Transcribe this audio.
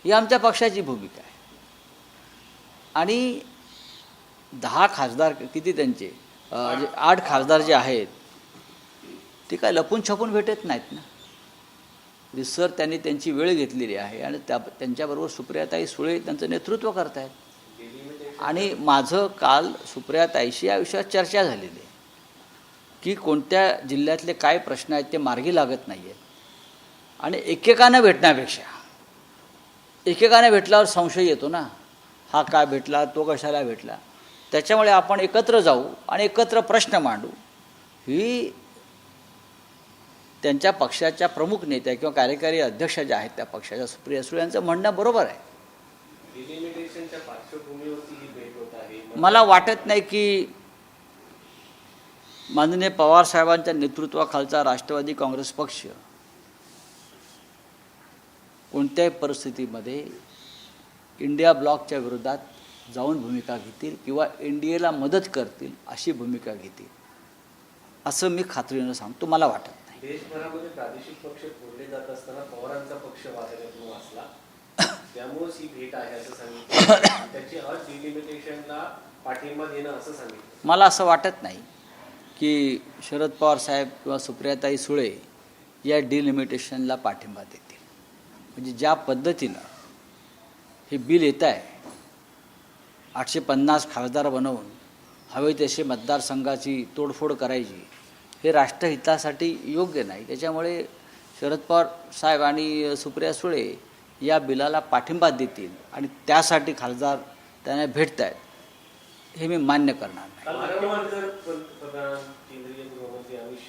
ही आमच्या पक्षाची भूमिका आहे. आणि 10 खासदार किती त्यांचे 8 खासदार जे आहेत ते काय लपून छपून भेटत नाहीत ना. रिसर त्यांनी त्यांची वेळ घेतलेली आहे आणि त्यांच्याबरोबर सुप्रियाताई सुळे त्यांचं नेतृत्व करत आहेत. आणि माझं काल सुप्रियाताईशी या विषयावर चर्चा झालेली आहे की कोणत्या जिल्ह्यातले काय प्रश्न आहेत ते मार्गी लागत नाही आहेत. आणि एकेकानं भेटण्यापेक्षा एकेकाने भेटल्यावर संशय येतो ना, हा काय भेटला, तो कशाला भेटला. त्याच्यामुळे आपण एकत्र जाऊ आणि एकत्र प्रश्न मांडू. ही त्यांच्या पक्षाच्या प्रमुख नेत्या किंवा कार्यकारी अध्यक्ष ज्या आहेत त्या पक्षाच्या सुप्रिया सुळे यांचं म्हणणं बरोबर आहे. मला वाटत नाही की माननीय पवार साहेबांच्या नेतृत्वाखालचा राष्ट्रवादी काँग्रेस पक्ष कोणत्याही परिस्थितीमध्ये इंडिया ब्लॉकच्या विरोधात जाऊन भूमिका घेतील किंवा एनडीएला मदत करतील अशी भूमिका घेतील असं मी खात्रीनं सांगतो. मला वाटत नाही. देशभरामध्ये प्रादेशिक पक्ष फोडले जात असताना पवारांचा पक्ष वाजण्यातून वाचला, त्यामुळेच ही भेट आहे असं सांगितलं. त्याची अट डिलिमिटेशनला पाठिंबा देणं असं सांगितलं. मला असं वाटत नाही की शरद पवार साहेब किंवा सुप्रियाताई सुळे या डिलिमिटेशनला पाठिंबा देतील. म्हणजे ज्या पद्धतीनं हे बिल येत आहे 850 खासदार बनवून हवे तसे मतदारसंघाची तोडफोड करायची, हे राष्ट्रहितासाठी योग्य नाही. त्याच्यामुळे शरद पवार साहेब आणि सुप्रिया सुळे या बिलाला पाठिंबा देतील आणि त्यासाठी खासदार त्यांना भेटत आहेत हे मी मान्य करणार नाही. वारंवार जर पंतप्रधान केंद्रीय